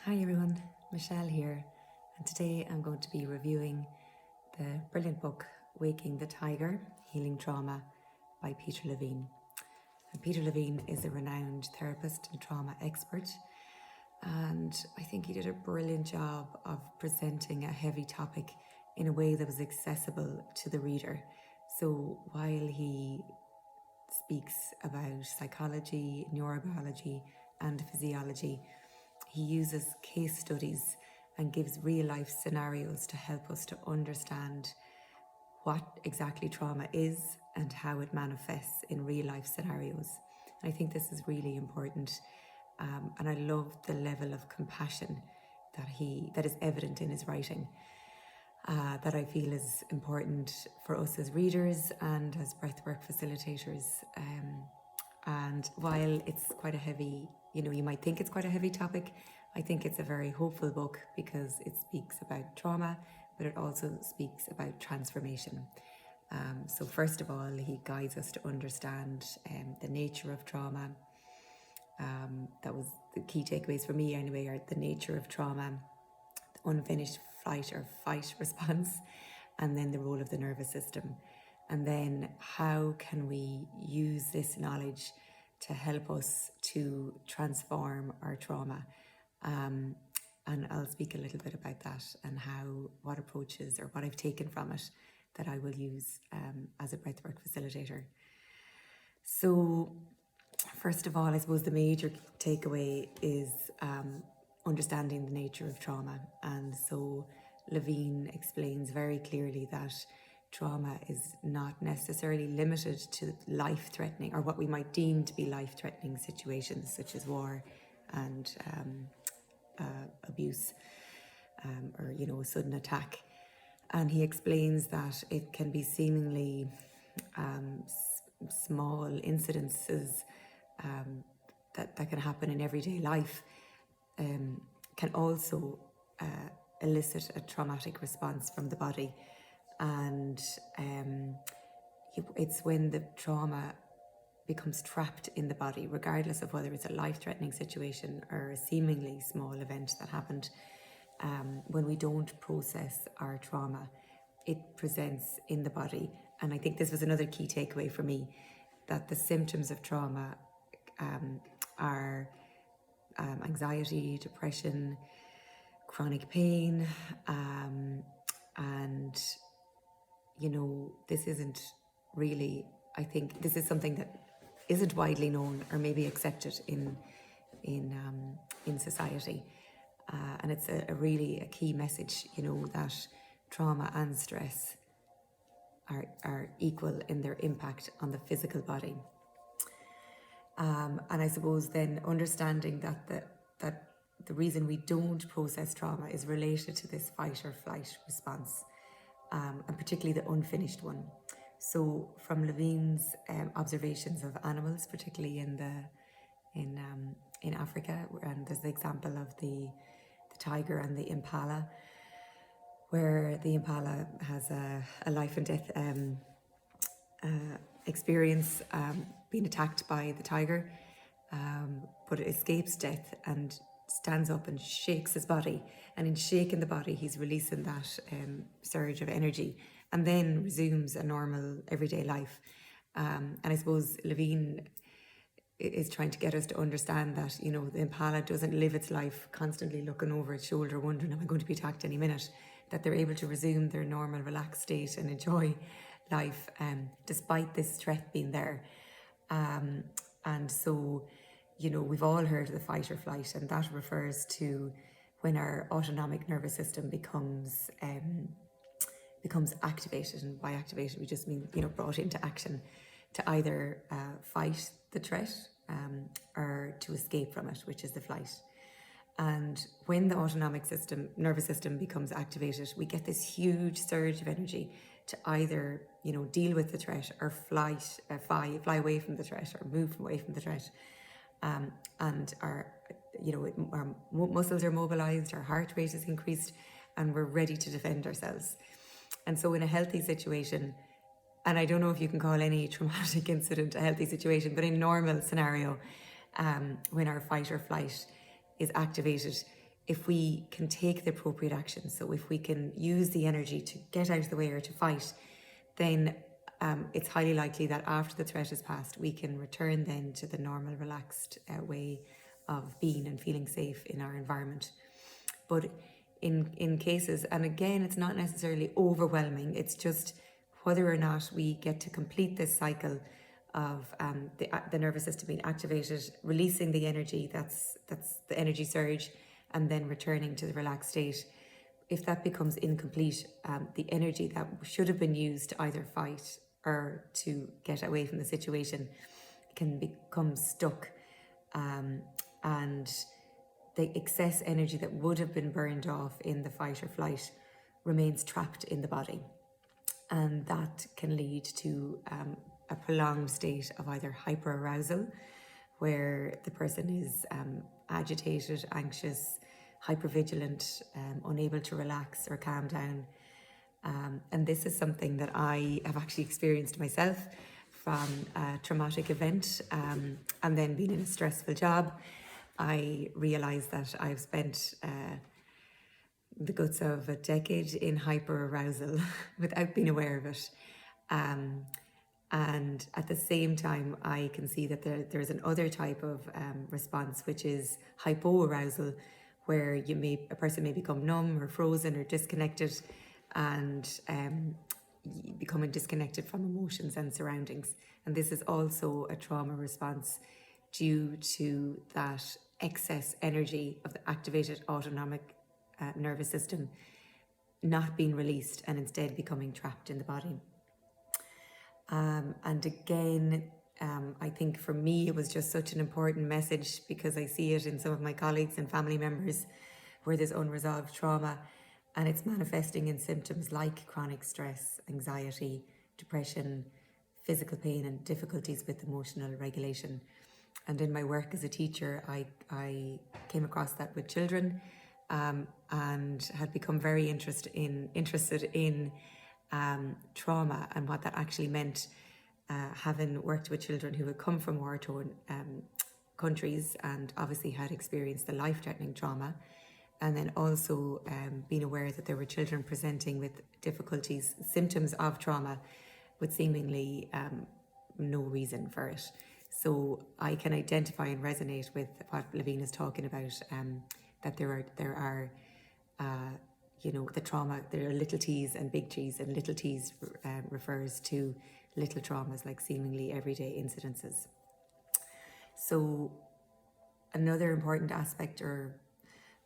Hi everyone, Michelle here, and today I'm going to be reviewing the brilliant book Waking the Tiger, Healing Trauma by Peter Levine. And Peter Levine is a renowned therapist and trauma expert, and I think he did a brilliant job of presenting a heavy topic in a way that was accessible to the reader. So while he speaks about psychology, neurobiology, and physiology, he uses case studies and gives real life scenarios to help us to understand what exactly trauma is and how it manifests in real life scenarios. And I think this is really important. And I love the level of compassion that is evident in his writing. That I feel is important for us as readers and as breathwork facilitators. And while it's quite a heavy, you might think it's quite a heavy topic, I think it's a very hopeful book because it speaks about trauma, but it also speaks about transformation. So first of all, he guides us to understand the nature of trauma. That was the key takeaways for me anyway, are the nature of trauma, the unfinished flight or fight response, and then the role of the nervous system. And then how can we use this knowledge to help us to transform our trauma? And I'll speak a little bit about that and what approaches or what I've taken from it that I will use as a breathwork facilitator. So first of all, I suppose the major takeaway is understanding the nature of trauma. And so Levine explains very clearly that trauma is not necessarily limited to life-threatening or what we might deem to be life-threatening situations such as war and abuse or a sudden attack. And he explains that it can be seemingly small incidences that can happen in everyday life can also elicit a traumatic response from the body. And it's when the trauma becomes trapped in the body, regardless of whether it's a life-threatening situation or a seemingly small event that happened. When we don't process our trauma, it presents in the body. And I think this was another key takeaway for me, that the symptoms of trauma are anxiety, depression, chronic pain, and this isn't really, I think this is something that isn't widely known or maybe accepted in society, and it's a really a key message, that trauma and stress are equal in their impact on the physical body. And I suppose then understanding that the reason we don't process trauma is related to this fight or flight response, and particularly the unfinished one. So from Levine's observations of animals, particularly in Africa, and there's the example of the tiger and the impala, where the impala has a life and death experience, being attacked by the tiger, but it escapes death and stands up and shakes his body. And in shaking the body, he's releasing that surge of energy and then resumes a normal everyday life. And I suppose Levine is trying to get us to understand that, the impala doesn't live its life constantly looking over its shoulder, wondering, am I going to be attacked any minute? That they're able to resume their normal, relaxed state and enjoy life despite this threat being there. And so, we've all heard of the fight or flight, and that refers to when our autonomic nervous system becomes activated. And by activated, we just mean, brought into action to either fight the threat or to escape from it, which is the flight. And when the autonomic nervous system becomes activated, we get this huge surge of energy to either, deal with the threat or fly away from the threat or move away from the threat. And our muscles are mobilized, our heart rate is increased, and we're ready to defend ourselves. And so in a healthy situation, and I don't know if you can call any traumatic incident a healthy situation, but in a normal scenario, when our fight or flight is activated, if we can take the appropriate action, so if we can use the energy to get out of the way or to fight, then it's highly likely that after the threat has passed, we can return then to the normal, relaxed way of being and feeling safe in our environment. But in cases, and again, it's not necessarily overwhelming, it's just whether or not we get to complete this cycle of the nervous system being activated, releasing the energy, that's the energy surge, and then returning to the relaxed state. If that becomes incomplete, the energy that should have been used to either fight or to get away from the situation can become stuck, and the excess energy that would have been burned off in the fight or flight remains trapped in the body. And that can lead to a prolonged state of either hyperarousal, where the person is agitated, anxious, hypervigilant, unable to relax or calm down. And this is something that I have actually experienced myself from a traumatic event, and then being in a stressful job. I realised that I've spent the guts of a decade in hyperarousal without being aware of it. And at the same time, I can see that there's another type of response, which is hypoarousal, where a person may become numb or frozen or disconnected, and becoming disconnected from emotions and surroundings. And this is also a trauma response due to that excess energy of the activated autonomic nervous system not being released and instead becoming trapped in the body. And again, I think for me it was just such an important message, because I see it in some of my colleagues and family members where there's unresolved trauma, and it's manifesting in symptoms like chronic stress, anxiety, depression, physical pain, and difficulties with emotional regulation. And in my work as a teacher, I came across that with children, and had become very interested in trauma and what that actually meant, having worked with children who had come from war-torn countries and obviously had experienced the life-threatening trauma, and then also being aware that there were children presenting with difficulties, symptoms of trauma, with seemingly no reason for it. So I can identify and resonate with what Levine is talking about, that there are the trauma, there are little t's and big T's, and little t's refers to little traumas, like seemingly everyday incidences. So another important aspect or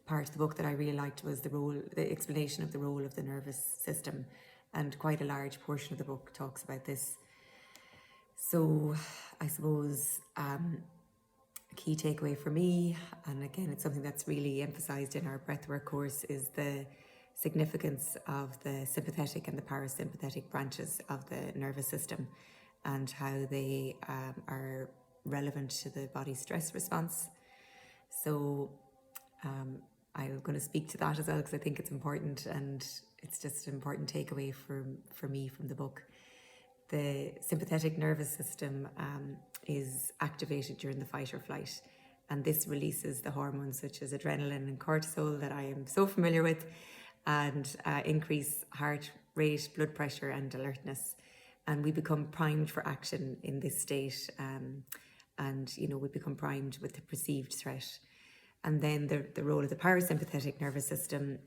part of the book that I really liked was the explanation of the role of the nervous system, and quite a large portion of the book talks about this. So I suppose a key takeaway for me, and again it's something that's really emphasised in our breathwork course, is the significance of the sympathetic and the parasympathetic branches of the nervous system, and how they are relevant to the body's stress response. So I'm going to speak to that as well, because I think it's important, and it's just an important takeaway for me from the book. The sympathetic nervous system is activated during the fight or flight, and this releases the hormones such as adrenaline and cortisol that I am so familiar with, and increase heart rate, blood pressure, and alertness. And we become primed for action in this state, and we become primed with the perceived threat. And then the role of the parasympathetic nervous system,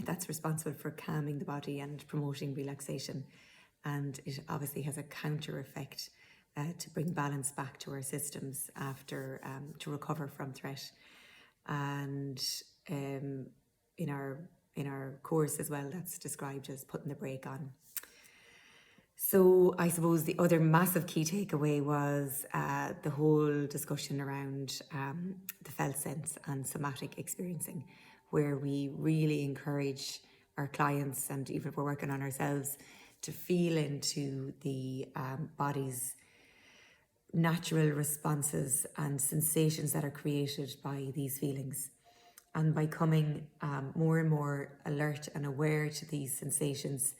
that's responsible for calming the body and promoting relaxation. And it obviously has a counter effect to bring balance back to our systems after to recover from threat. And in our course as well, that's described as putting the brake on. So I suppose the other massive key takeaway was the whole discussion around the felt sense and somatic experiencing, where we really encourage our clients, and even if we're working on ourselves, to feel into the body's natural responses and sensations that are created by these feelings. And by coming more and more alert and aware to these sensations,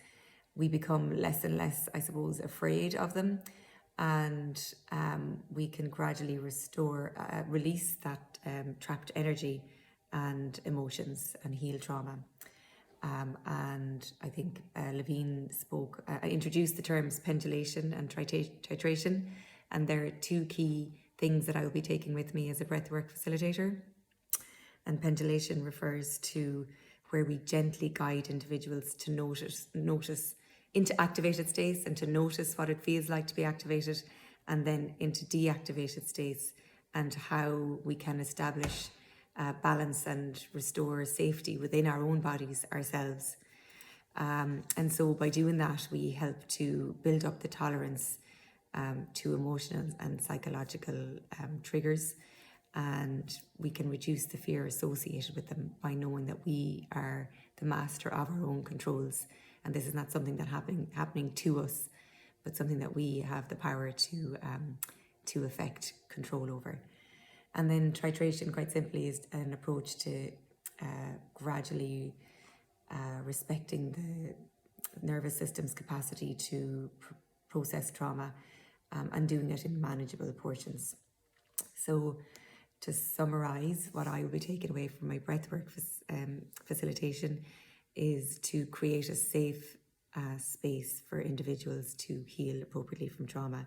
we become less and less, I suppose, afraid of them, and we can gradually release that trapped energy, and emotions and heal trauma. And I think Levine introduced the terms pendulation and titration, and there are two key things that I will be taking with me as a breathwork facilitator. And pendulation refers to where we gently guide individuals to notice into activated states and to notice what it feels like to be activated, and then into deactivated states, and how we can establish balance and restore safety within our own bodies ourselves. And so by doing that, we help to build up the tolerance to emotional and psychological triggers, and we can reduce the fear associated with them by knowing that we are the master of our own controls, and this is not something that happening to us, but something that we have the power to affect control over. And then titration, quite simply, is an approach to gradually respecting the nervous system's capacity to process trauma, and doing it in manageable portions. So to summarise, what I will be taking away from my breathwork facilitation is to create a safe space for individuals to heal appropriately from trauma,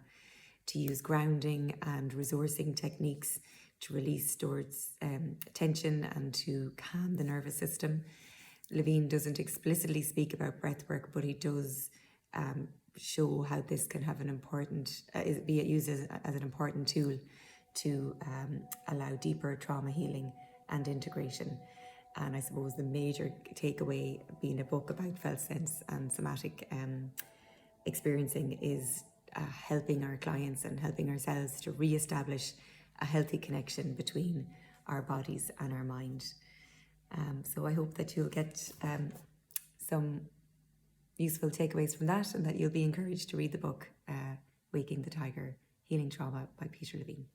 to use grounding and resourcing techniques to release stored tension and to calm the nervous system. Levine doesn't explicitly speak about breathwork, but he does show how this can have be used as an important tool to allow deeper trauma healing and integration. And I suppose the major takeaway, being a book about felt sense and somatic experiencing, is helping our clients and helping ourselves to re-establish a healthy connection between our bodies and our mind. So I hope that you'll get some useful takeaways from that, and that you'll be encouraged to read the book Waking the Tiger, Healing Trauma by Peter Levine.